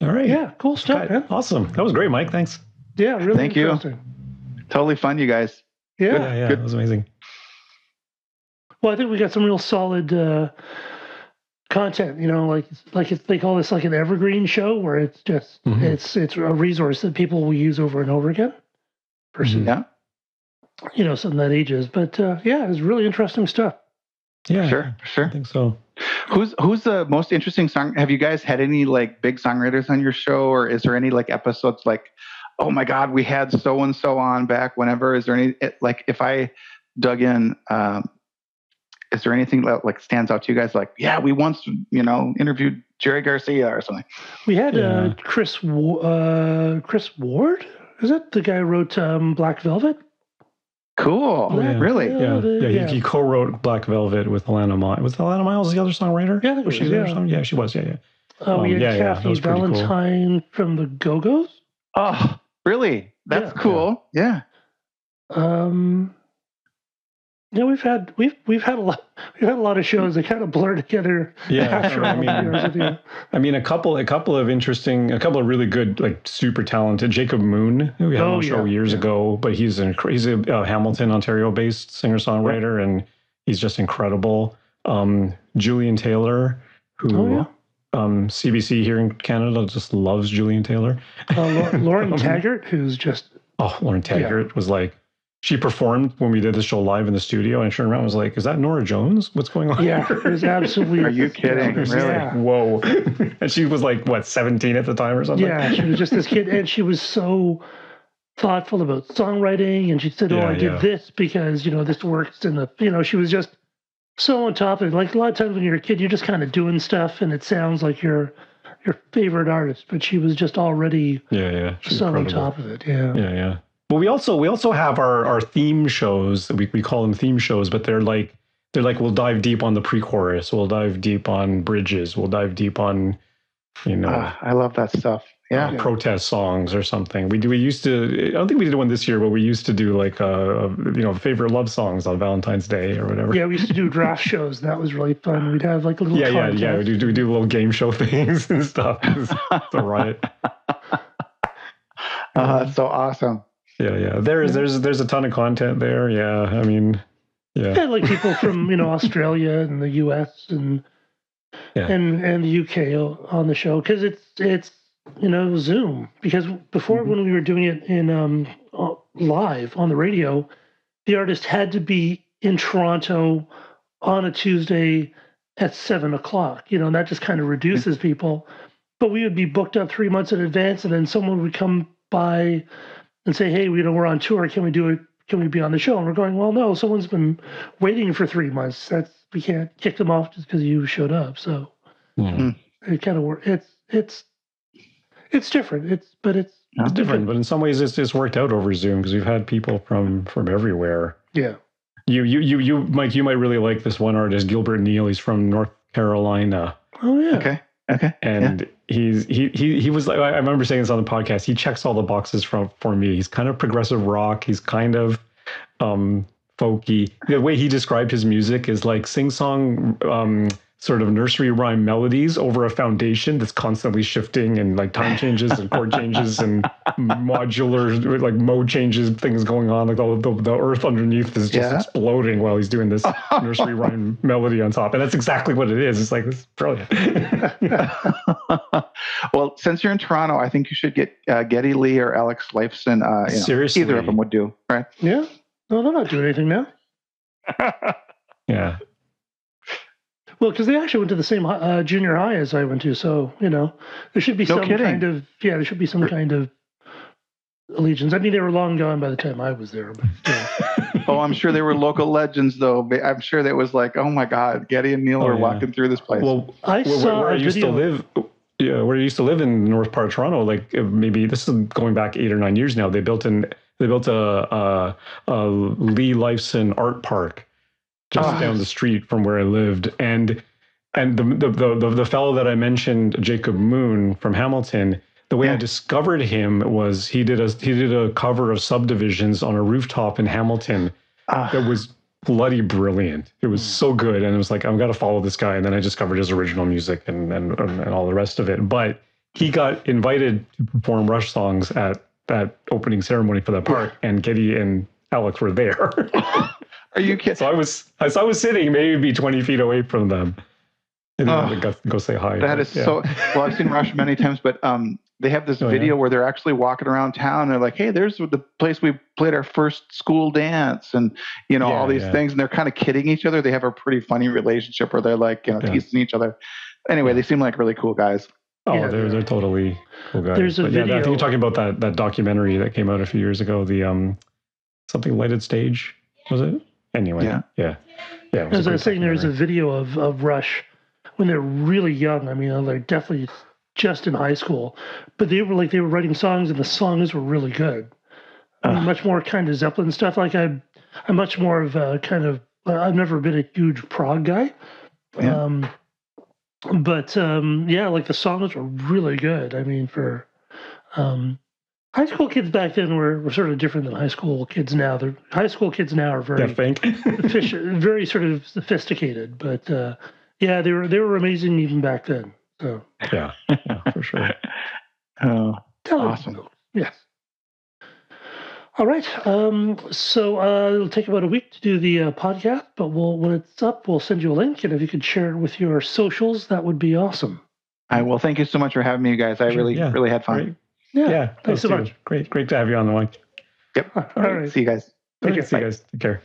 All right. Yeah, cool stuff, man. Awesome. That was great, Mike. Thanks. Yeah, really Thank you. interesting. Totally fun, you guys. Yeah. Yeah, that was amazing. Well, I think we got some real solid content. They call this like an evergreen show, where it's just it's a resource that people will use over and over again. Versus, something that ages. But yeah, it's really interesting stuff. Yeah, sure. I think so. Who's the most interesting song? Have you guys had any like big songwriters on your show, or is there any like episodes like, oh my God, we had so and so on back whenever? Is there any like, if I dug in, is there anything that like stands out to you guys? Like, yeah, we once interviewed Jerry Garcia or something. We had Chris Ward. Is that the guy who wrote Black Velvet? Cool. Really? Yeah. He co-wrote Black Velvet with Alana Miles. Was Alana Miles the other songwriter? Yeah, I think was she there or something? Yeah, she was. Yeah. We had Kathy Valentine from the Go-Go's. Oh, really? That's cool. Yeah. We've had a lot of shows that kind of blur together. Yeah, I mean, a couple of really good, like super talented. Jacob Moon, who we had on the show years ago, but he's a Hamilton, Ontario-based singer-songwriter, and he's just incredible. Julian Taylor, who CBC here in Canada just loves Julian Taylor. Lauren Taggart, who's just Lauren Taggart was like. She performed when we did the show live in the studio, and turned around and was like, "Is that Nora Jones? What's going on?" Yeah, it was absolutely. Are you kidding? Really? Like, whoa! And she was like, what, 17 at the time or something? Yeah, she was just this kid, and she was so thoughtful about songwriting. And she said, I did this because this works." And she was just so on top of it. Like a lot of times when you're a kid, you're just kind of doing stuff, and it sounds like your favorite artist, but she was just already so on top of it. Yeah. Well, we also have our theme shows. We call them theme shows, but they're like we'll dive deep on the pre-chorus, we'll dive deep on bridges, we'll dive deep on I love that stuff. Yeah, protest songs or something. We used to. I don't think we did one this year, but we used to do like favorite love songs on Valentine's Day or whatever. Yeah, we used to do draft shows. That was really fun. We'd have like a little contest. We do little game show things and stuff. It's a riot. That's so awesome. Yeah. There's a ton of content there. Yeah, I mean, yeah, like people from Australia and the US and the UK on the show, because it's Zoom. Because before when we were doing it in live on the radio, the artist had to be in Toronto on a Tuesday at 7:00. And that just kind of reduces people. But we would be booked up 3 months in advance, and then someone would come by and say, "Hey, we're on tour. Can we do it? Can we be on the show?" And we're going, "Well, no, someone's been waiting for 3 months. We can't kick them off just because you showed up." So it kind of works. It's different. It's different. But in some ways, it's worked out over Zoom because we've had people from everywhere. Yeah. You, Mike, you might really like this one artist, Gilbert Neal. He's from North Carolina. Oh yeah. Okay. And he was like, I remember saying this on the podcast. He checks all the boxes for me. He's kind of progressive rock. He's kind of folky. The way he described his music is like sing-song sort of nursery rhyme melodies over a foundation that's constantly shifting, and like time changes and chord changes and modular like mode changes, things going on. Like the earth underneath is just exploding while he's doing this nursery rhyme melody on top. And that's exactly what it is. It's like, this is brilliant. Well, since you're in Toronto, I think you should get Geddy Lee or Alex Lifeson. Seriously, either of them would do, right? Yeah. No, they're not doing anything now. Yeah. Well, because they actually went to the same junior high as I went to, so there should be some kind of there should be some kind of allegiance. I mean, they were long gone by the time I was there, but Oh, I'm sure they were local legends, though. I'm sure that was like, oh my God, Geddy and Neel were walking through this place. Well, I saw where I a used to video. live. Yeah, where I used to live in north part of Toronto, like maybe this is going back 8 or 9 years now. They built a Lee Lifeson art park just down the street from where I lived, and the fellow that I mentioned, Jacob Moon from Hamilton. The way I discovered him was he did a cover of Subdivisions on a rooftop in Hamilton that was bloody brilliant. It was so good, and it was like, I've got to follow this guy. And then I discovered his original music and all the rest of it. But he got invited to perform Rush songs at that opening ceremony for that park, and Geddy and Alex were there. Are you kidding? So I was sitting maybe 20 feet away from them. I didn't have to go say hi. That is so. Well, I've seen Rush many times, but they have this video where they're actually walking around town. And they're like, hey, there's the place we played our first school dance, and all these things. And they're kind of kidding each other. They have a pretty funny relationship where they're like, teasing each other. Anyway, they seem like really cool guys. Oh, they're totally cool guys. There's a video. I think you're talking about that documentary that came out a few years ago. The something Lighted Stage, was it? Anyway, yeah. As I was saying, there's a video of Rush when they're really young. I mean, they're definitely just in high school, but they were writing songs, and the songs were really good. I mean, much more kind of Zeppelin stuff. Like I'm much more of a kind of. I've never been a huge prog guy, but like the songs were really good. I mean, for high school kids back then were sort of different than high school kids now. The high school kids now are very very sort of sophisticated, but they were amazing even back then. So yeah, for sure. Awesome. Yes. All right. So it'll take about a week to do the podcast, but when it's up, we'll send you a link, and if you could share it with your socials, that would be awesome. Well, thank you so much for having me, you guys. I really had fun. Great. Yeah. Thanks so much. Great to have you on the mic. Yep. All right. See you guys. See you guys. Take care.